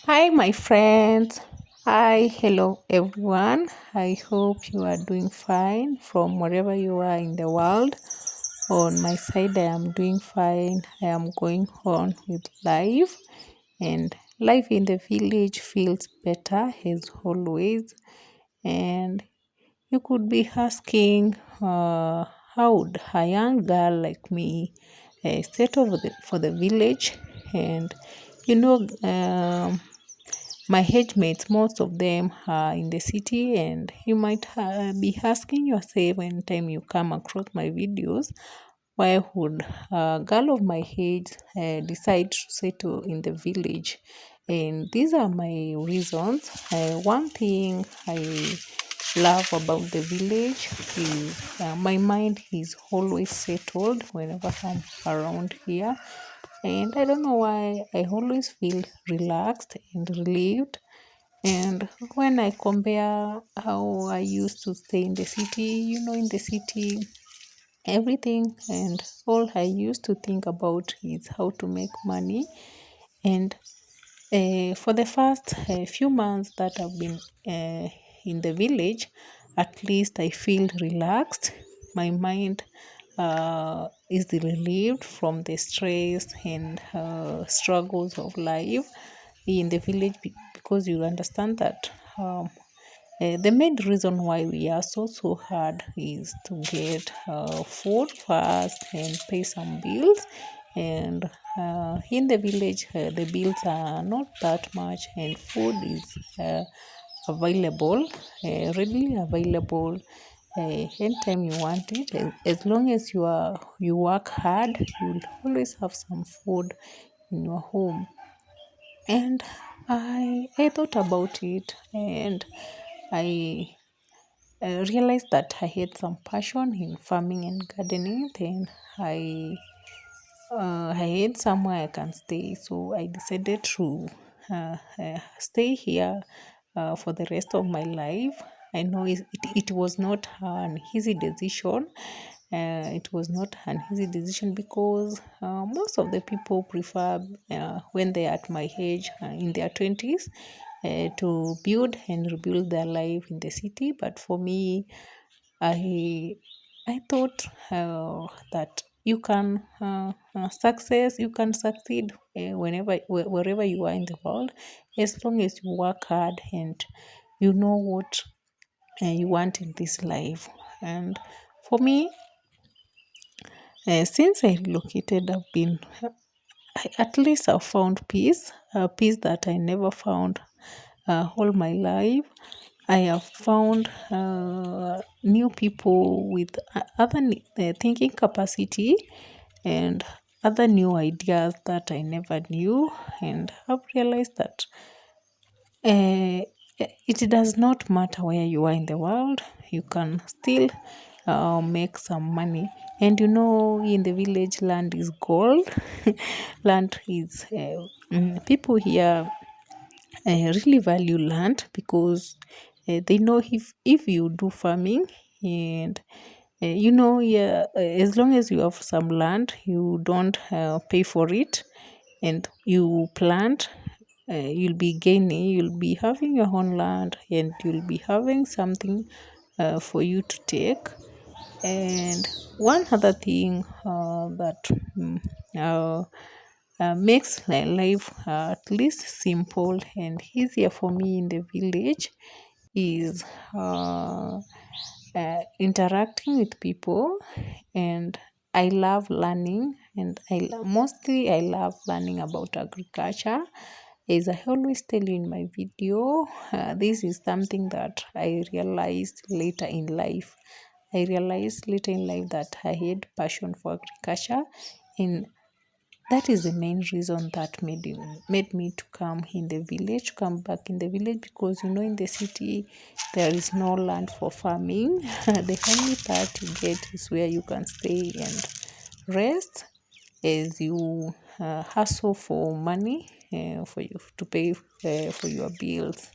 Hi, my friends. Hi, hello, everyone. I hope you are doing fine from wherever you are in the world. On my side, I am doing fine. I am going on with life, and life in the village feels better as always. And you could be asking, how would a young girl like me settle for the village? And you know, my age mates, most of them are in the city, and you might be asking yourself anytime you come across my videos, why would a girl of my age decide to settle in the village? And these are my reasons. One thing I love about the village is my mind is always settled whenever I'm around here. And I don't know why I always feel relaxed and relieved. And when I compare how I used to stay in the city, in the city, everything and all I used to think about is how to make money. And for the first few months that I've been in the village, at least I feel relaxed. My mind is relieved from the stress and struggles of life in the village because you understand that. The main reason why we are so hard is to get food fast and pay some bills. And in the village, the bills are not that much, and food is available, readily available anytime you want it. As long as you work hard, you'll always have some food in your home. And I thought about it, and I realized that I had some passion in farming and gardening. Then I had somewhere I can stay, so I decided to stay here for the rest of my life. I know it was not an easy decision. It was not an easy decision because most of the people prefer, when they are at my age, in their 20s, to build and rebuild their life in the city. But for me, I I thought that you can succeed wherever you are in the world, as long as you work hard and you know what you want in this life. And for me, since I relocated, at least I've found peace, a peace that I never found all my life. I have found new people with other thinking capacity and other new ideas that I never knew. And I've realized that uh, it does not matter where you are in the world, you can still make some money. And in the village, land is gold. Land is, people here really value land because they know if you do farming and yeah, as long as you have some land, you don't pay for it, and you plant, you'll be gaining, you'll be having your own land, and you'll be having something for you to take. And one other thing that mm, uh, makes life at least simple and easier for me in the village is interacting with people. And I love learning, and mostly I love learning about agriculture. As I always tell you in my video, this is something that I realized later in life. I realized later in life that I had passion for agriculture, and that is the main reason that made me to come in the village, come back in the village, because in the city there is no land for farming. The only part you get is where you can stay and rest as you hustle for money for you to pay for your bills.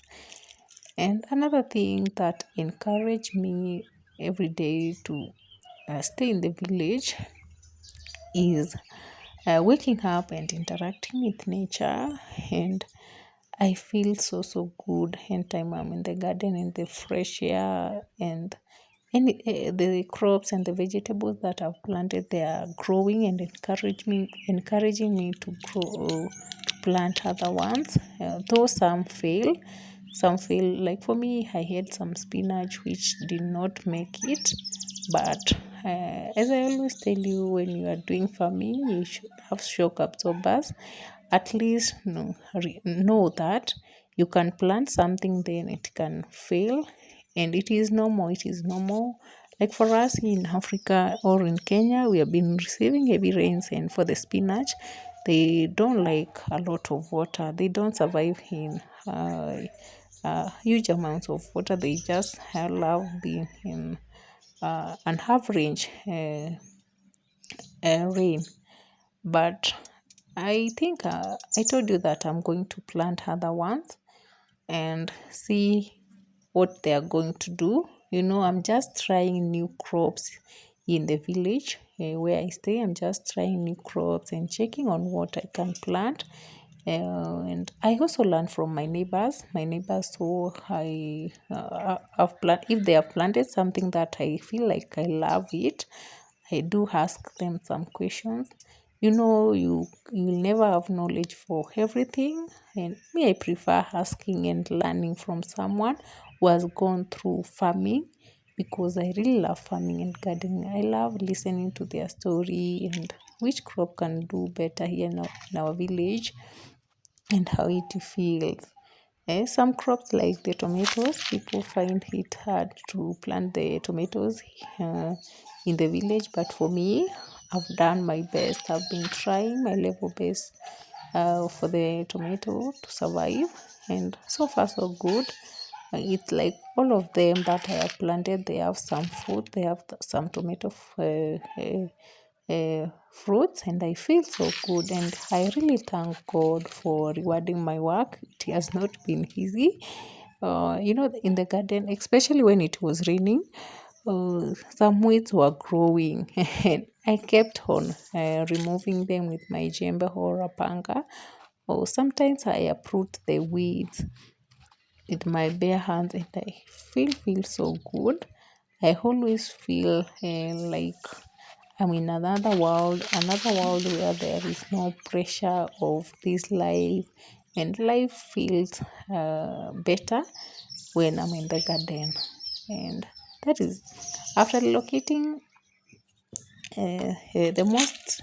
And another thing that encouraged me every day to stay in the village is waking up and interacting with nature. And I feel so good anytime I'm in the garden in the fresh air, and the crops and the vegetables that I've planted, they are growing and encouraging me to grow, to plant other ones. Though some fail. Like for me, I had some spinach which did not make it, but as I always tell you, when you are doing farming, you should have shock absorbers. At least know that you can plant something, then it can fail, and it is normal. It is normal. Like for us in Africa or in Kenya, we have been receiving heavy rains, and for the spinach, they don't like a lot of water. They don't survive in huge amounts of water. They just love being in an average rain. But I think I told you that I'm going to plant other ones and see what they are going to do. I'm just trying new crops in the village where I stay. I'm just trying new crops and checking on what I can plant. And I also learn from my neighbors. So have plant if they have planted something that I feel like I love it, I do ask them some questions. You'll never have knowledge for everything, and me, I prefer asking and learning from someone who has gone through farming, because I really love farming and gardening. I love listening to their story and which crop can do better here in our village and how it feels. Some crops like the tomatoes, people find it hard to plant the tomatoes in the village, but for me, I've done my best. I've been trying my level best for the tomato to survive, and so far so good. It's like all of them that I have planted, they have some fruit, they have some tomato fruits, and I feel so good. And I really thank God for rewarding my work. It has not been easy. In the garden, especially when it was raining, some weeds were growing, and I kept on removing them with my jembe or a panga. Or sometimes I uproot the weeds with my bare hands, and I feel so good. I always feel like I'm in another world where there is no pressure of this life, and life feels better when I'm in the garden. And that is after relocating. The most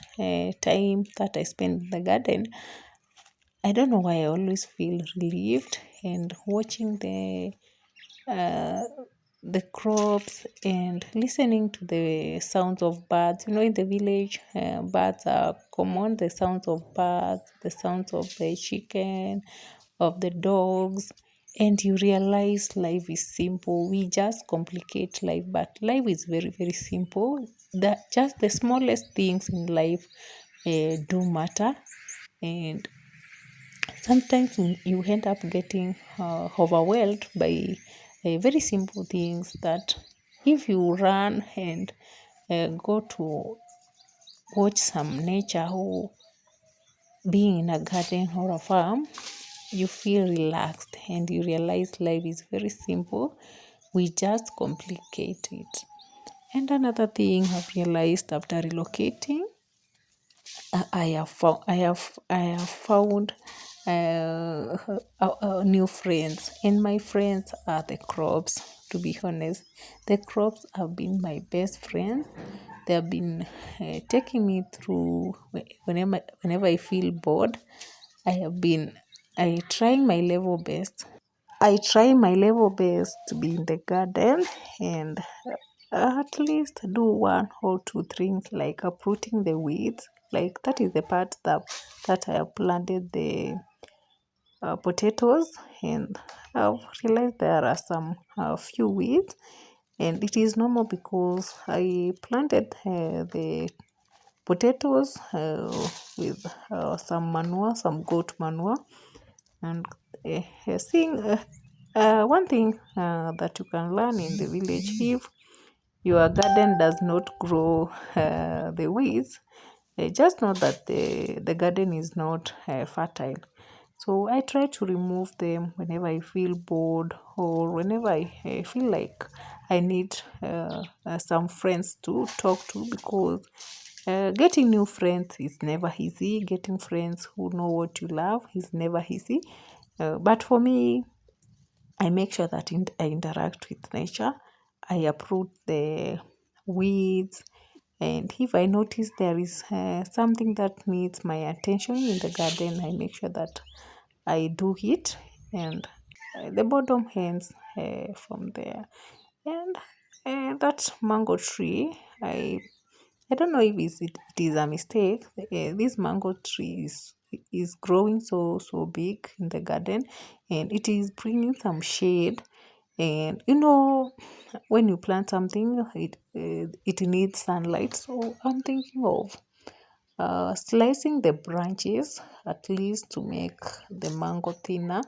time that I spend in the garden, I don't know why I always feel relieved, and watching uh, the crops and listening to the sounds of birds. In the village, birds are common. The sounds of birds, the sounds of the chicken, of the dogs, and you realize life is simple. We just complicate life, but life is very simple. That just the smallest things in life do matter, and sometimes you end up getting overwhelmed by very simple things that if you run and go to watch some nature or being in a garden or a farm, you feel relaxed and you realize life is very simple. We just complicate it. And another thing I've realized after relocating, I have found new friends, and my friends are the crops. To be honest, the crops have been my best friend. They have been taking me through whenever I feel bored. I have been I trying my level best. I try my level best to be in the garden and at least do one or two things like uprooting the weeds. Like that is the part that I have planted the potatoes, and I've realized there are some few weeds, and it is normal because I planted the potatoes with some manure, some goat manure, and seeing one thing that you can learn in the village, if your garden does not grow the weeds, just know that the garden is not fertile. So I try to remove them whenever I feel bored or whenever I feel like I need some friends to talk to, because getting new friends is never easy. Getting friends who know what you love is never easy. But for me, I make sure that I interact with nature. I uproot the weeds, and if I notice there is something that needs my attention in the garden, I make sure that I do it, and the bottom ends from there. And that mango tree, I don't know if it is a mistake. This mango tree is growing so big in the garden, and it is bringing some shade. And when you plant something, it needs sunlight. So I'm thinking of slicing the branches at least to make the mango thinner,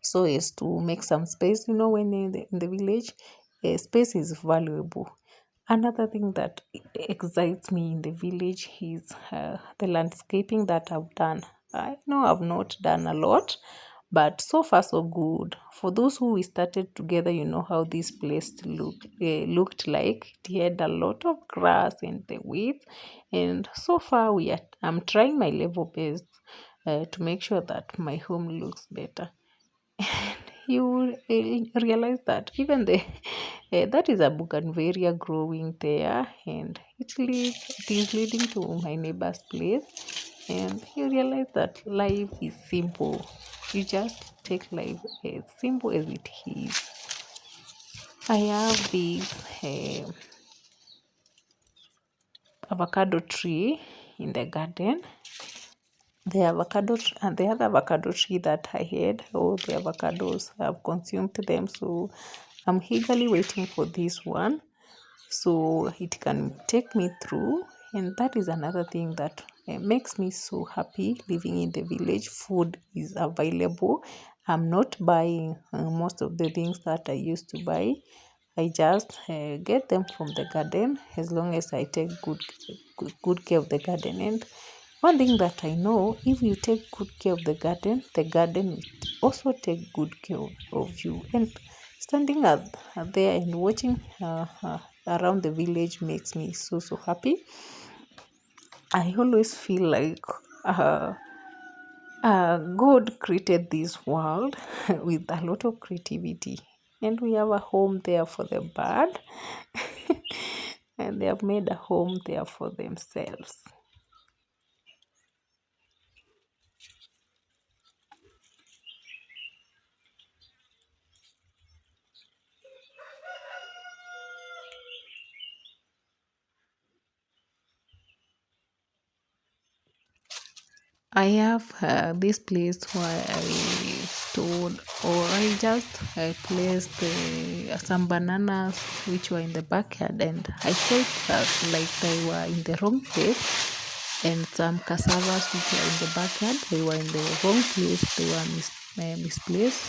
so as to make some space. When in the village, space is valuable. Another thing that excites me in the village is the landscaping that I've done. I know I've not done a lot, but so far so good. For those who we started together, you know how this place looked like. It had a lot of grass and the weeds, and so far I'm trying my level best to make sure that my home looks better. You will realize that even the that is a bougainvillea growing there, and it is leading to my neighbor's place. And you realize that life is simple. You just take life as simple as it is. I have this avocado tree in the garden. The other avocado tree that I had, all the avocados have consumed them, so I'm eagerly waiting for this one so it can take me through. And that is another thing that makes me so happy living in the village. Food is available. I'm not buying most of the things that I used to buy. I just get them from the garden, as long as I take good care of the garden. And one thing that I know, if you take good care of the garden will also take good care of you. And standing there and watching around the village makes me so happy. I always feel like God created this world with a lot of creativity, and we have a home there for the bird, and they have made a home there for themselves. I have this place where I stored, or I just placed some bananas which were in the backyard, and I felt like they were in the wrong place, and some cassavas which were in the backyard, they were in the wrong place. They were misplaced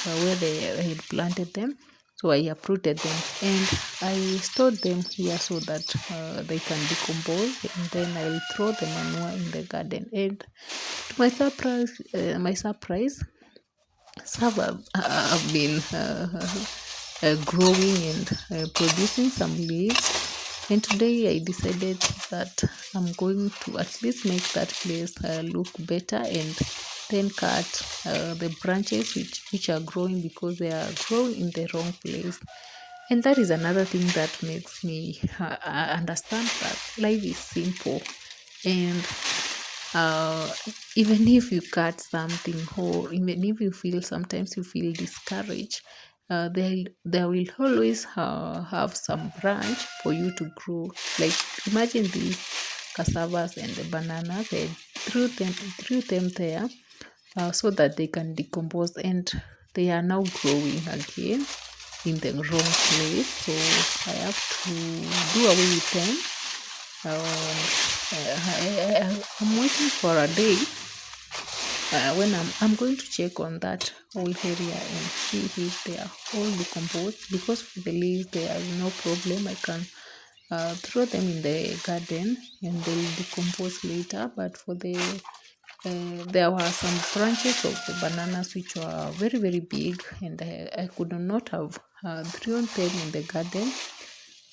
where they had planted them. So I uprooted them and I stored them here so that they can decompose, and then I'll throw the manure in the garden. And to my surprise, some have been growing and producing some leaves. And today I decided that I'm going to at least make that place look better, and then cut the branches which are growing because they are growing in the wrong place. And that is another thing that makes me understand that life is simple. And uh, even if you cut something, or even if you feel sometimes you feel discouraged, there will always have some branch for you to grow. Like, imagine these cassavas and the bananas, they threw them there so that they can decompose, and they are now growing again in the wrong place. So I have to do away with them. I'm waiting for a day when I'm going to check on that whole area and see if they are all decomposed. Because for the leaves there is no problem, I can throw them in the garden and they'll decompose later. But for the There were some branches of the bananas which were very, very big, and I could not have thrown them in the garden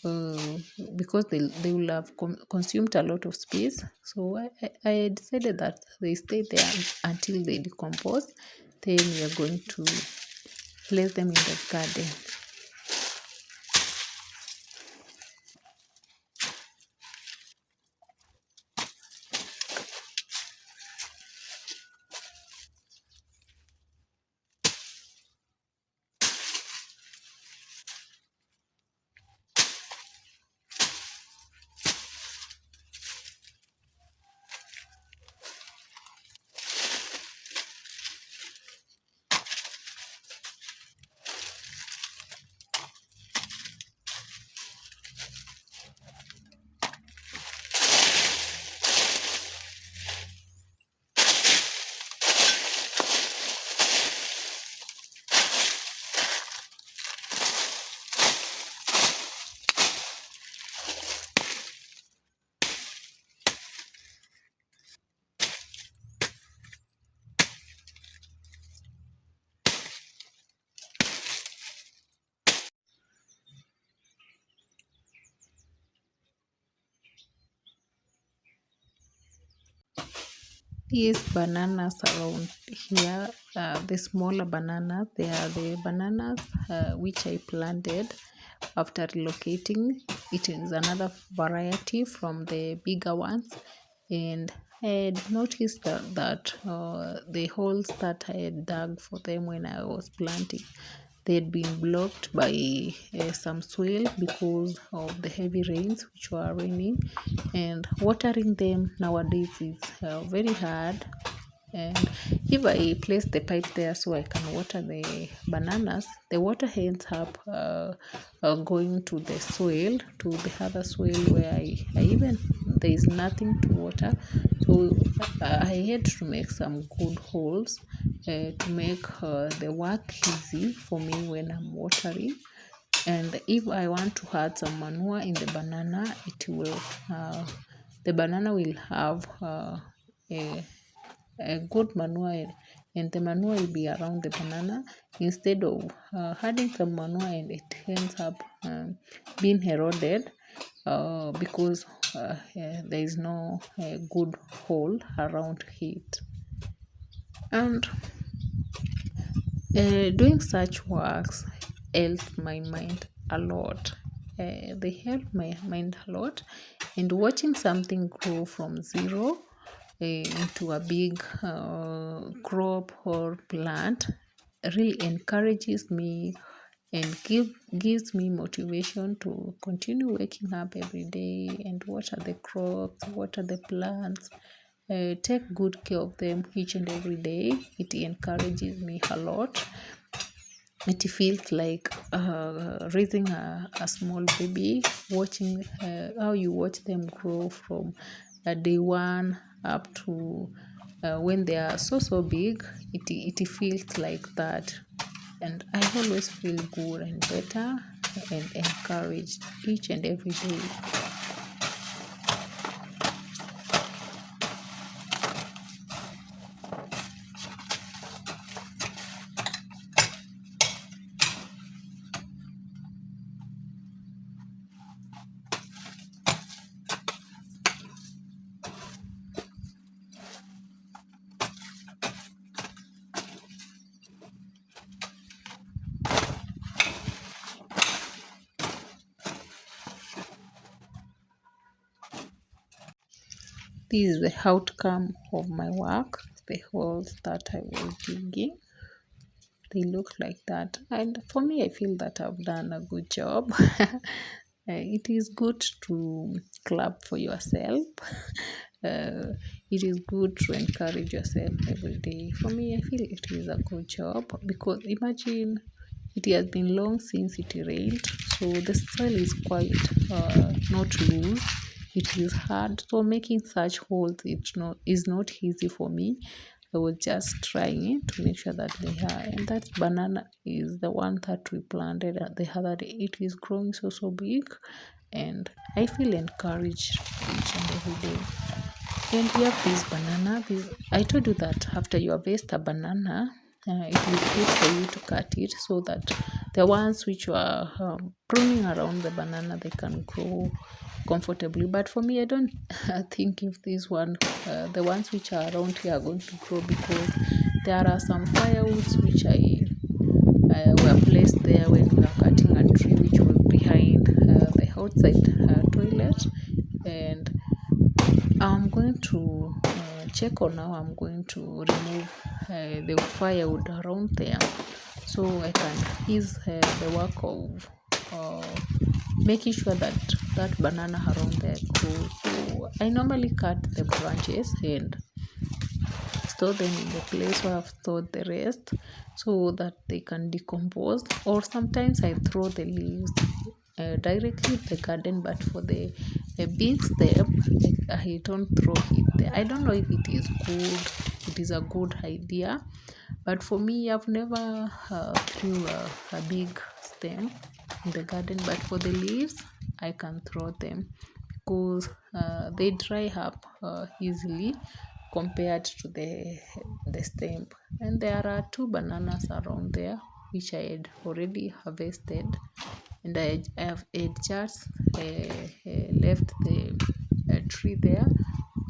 uh, because they will have consumed a lot of space. So I decided that they stay there until they decompose. Then we are going to place them in the garden. These bananas around here, the smaller bananas, they are the bananas which I planted after relocating. It is another variety from the bigger ones, and I had noticed that the holes that I had dug for them when I was planting, they had been blocked by some soil because of the heavy rains which were raining, and watering them nowadays is very hard. And if I place the pipe there so I can water the bananas, the water ends up going to the soil, to the other soil where I even there is nothing to water. So I had to make some good holes to make the work easy for me when I'm watering. And if I want to add some manure in the banana, the banana will have a good manure, and the manure will be around the banana instead of adding some manure and it ends up being eroded because there is no good hole around it. And doing such works helped my mind a lot. They help my mind a lot, and watching something grow from zero into a big crop or plant really encourages me and gives me motivation to continue waking up every day and water the crops, water the plants, take good care of them each and every day. It encourages me a lot. It feels like raising a small baby, watching how you watch them grow from day one up to when they are so big. It feels like that, and I always feel good and better and encouraged each and every day. This is the outcome of my work. The holes that I was digging, they look like that, and for me I feel that I've done a good job. It is good to clap for yourself. It is good to encourage yourself every day. For me, I feel it is a good job because imagine it has been long since it rained, so the soil is quite not loose. It is hard, so making such holes is not easy for me. I was just trying to make sure that they are, and that banana is the one that we planted the other day. It is growing so big, and I feel encouraged each and every day. And you have this banana. I told you that after you harvest a banana, it is good for you to cut it so that the ones which are pruning around the banana, they can grow comfortably. But for me, I don't think if the ones which are around here are going to grow, because there are some firewoods which were placed there when we were cutting a tree which was behind the outside toilet. And I'm going to check on how I'm going to remove the firewood around there, so I can ease the work of making sure that that banana around there grows. So I normally cut the branches and store them in the place where I've stored the rest, so that they can decompose. Or sometimes I throw the leaves directly in the garden, but for the big step, I don't throw it there. I don't know if it is good. It is a good idea, but for me, I've never threw a big stem in the garden. But for the leaves, I can throw them because they dry up easily compared to the stem. And there are two bananas around there which I had already harvested, and I have just left the tree there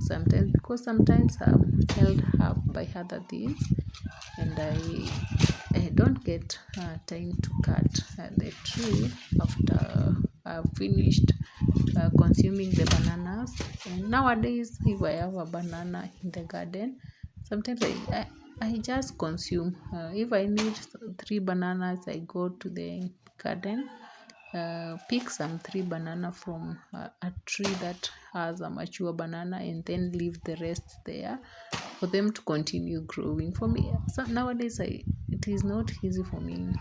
sometimes, because sometimes I'm held up by other things, and I don't get time to cut the tree after I've finished consuming the bananas. And nowadays, if I have a banana in the garden, sometimes I just consume. If I need 3 bananas, I go to the garden, pick some 3 banana from a tree that has a mature banana, and then leave the rest there for them to continue growing. For me, so nowadays, it is not easy for me.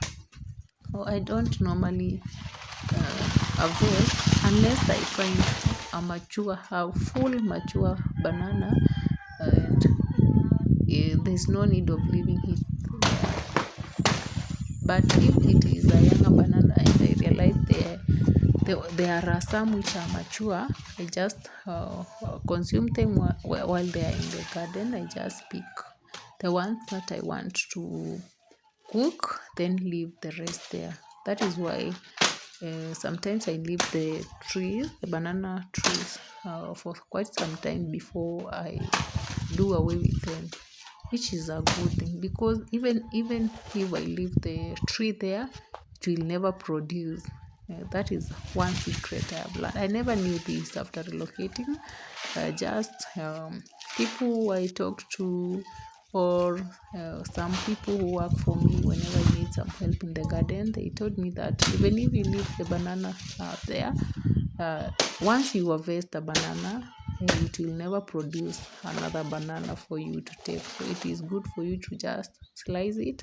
I don't normally harvest unless I find a full mature banana, and there's no need of leaving it there. But if it is a younger banana and I realize there are some which are mature, I just consume them while they are in the garden. I just pick the ones that I want to cook, then leave the rest there. That is why sometimes I leave the banana trees, for quite some time before I do away with them, which is a good thing, because even if I leave the tree there, it will never produce. That is one secret I have learned. I never knew this after relocating. Just people who I talk to, or some people who work for me whenever I need some help in the garden, they told me that even if you leave the banana there, once you harvest a banana, it will never produce another banana for you to take. So it is good for you to just slice it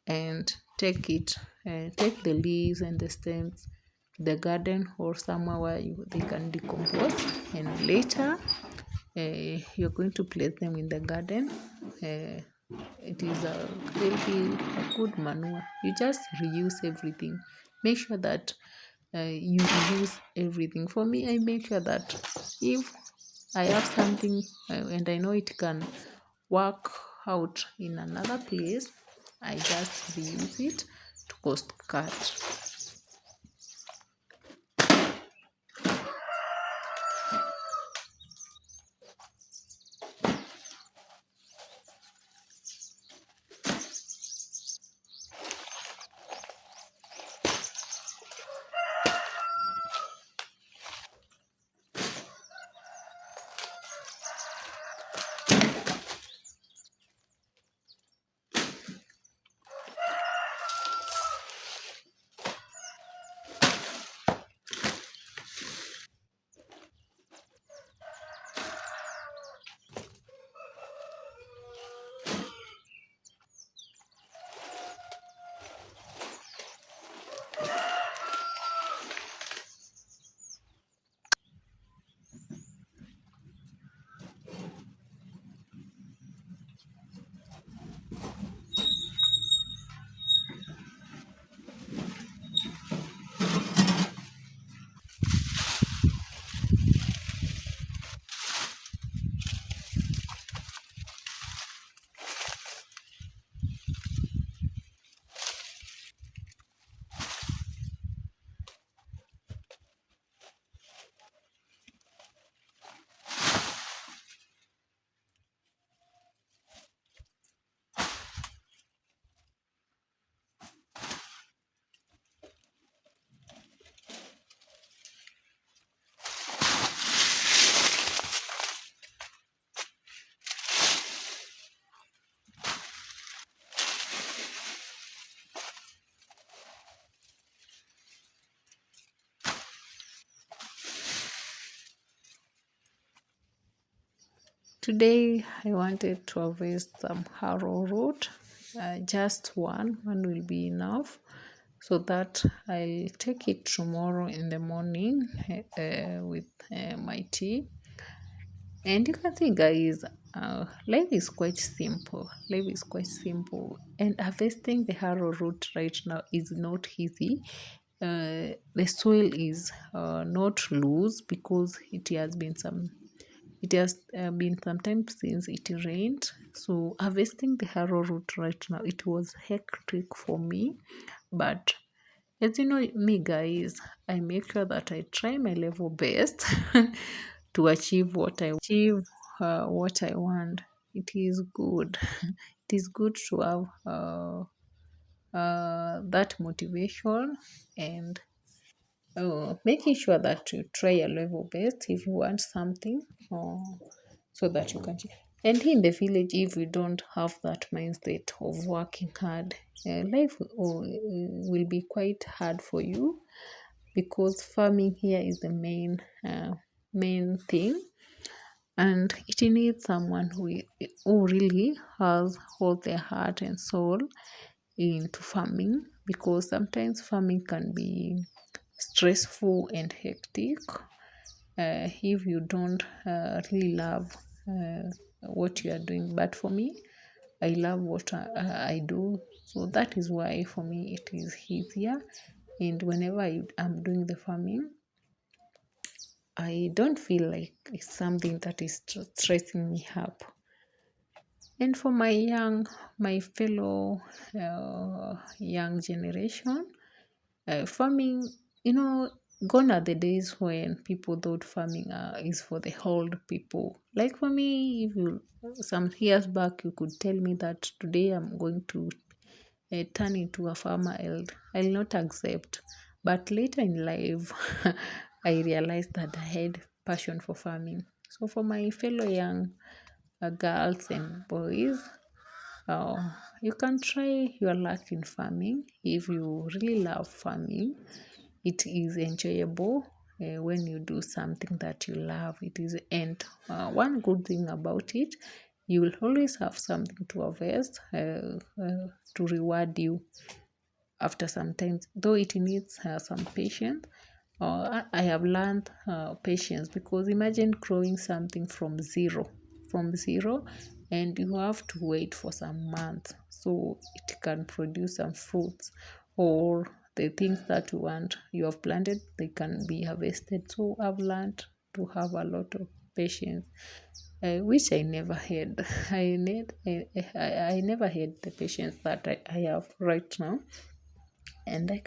and take the leaves and the stems to the garden or somewhere where they can decompose, and later you're going to place them in the garden. They'll be a good manure. You just reuse everything. Make sure that you reuse everything. For me, I make sure that if I have something and I know it can work out in another place, I just reuse it to cost cut. Today I wanted to harvest some arrowroot. Just one will be enough, so that I'll take it tomorrow in the morning with my tea. And you can see, guys, life is quite simple. Life is quite simple, and harvesting the arrowroot right now is not easy. The soil is not loose because it has been some time since it rained. So harvesting the arrowroot right now, it was hectic for me. But as you know me, guys, I make sure that I try my level best to achieve what I want. It is good. It is good to have that motivation and making sure that you try your level best if you want something, uh, so that you can. And in the village, if you don't have that mindset of working hard, life will be quite hard for you, because farming here is the main thing, and it needs someone who really has all their heart and soul into farming, because sometimes farming can be stressful and hectic if you don't really love what you are doing. But for me, I love what I do, so that is why for me it is easier. And whenever I'm doing the farming, I don't feel like it's something that is stressing me up. And for my fellow young generation, farming, gone are the days when people thought farming is for the old people. Like for me, if you some years back, you could tell me that today I'm going to turn into a farmer, I'll not accept. But later in life, I realized that I had passion for farming. So for my fellow young girls and boys, uh, you can try your luck in farming if you really love farming. It is enjoyable when you do something that you love. It is, and one good thing about it, you will always have something to harvest to reward you after some time, though it needs some patience. I have learned patience, because imagine growing something from zero, and you have to wait for some months so it can produce some fruits, or the things that you have planted, they can be harvested. So I've learned to have a lot of patience, which I never had. I never had the patience that I have right now, and I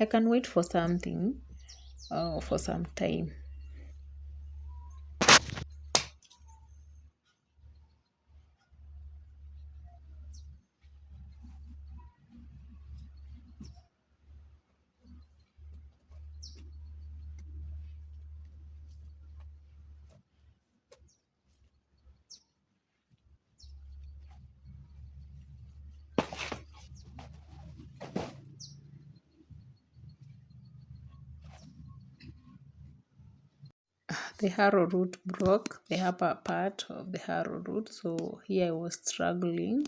can wait for something for some time. The harrow root broke the upper part of the harrow root, so here I was struggling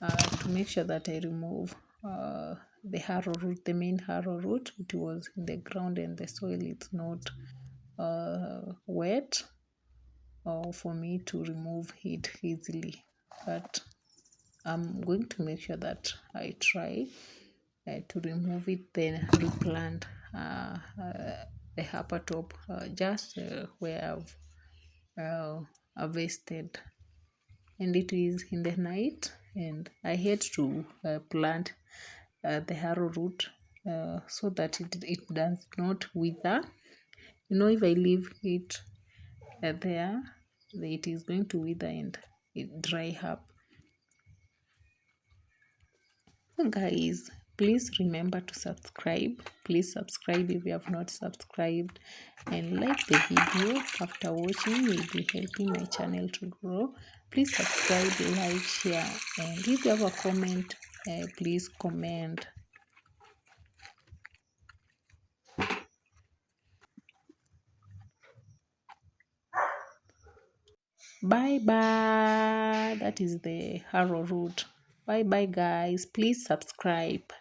to make sure that I remove the harrow root, the main harrow root. It was in the ground and the soil is not wet for me to remove it easily. But I'm going to make sure that I try to remove it, then replant the upper top just where uh, harvested. And it is in the night, and I had to plant the arrowroot so that it does not wither. If I leave it there, it is going to wither and it dry up. So guys, please remember to subscribe. Please subscribe if you have not subscribed, and like the video. After watching, you'll be helping my channel to grow. Please subscribe, like, share, and if you have a comment, please comment. Bye bye. That is the arrow route. Bye bye, guys. Please subscribe.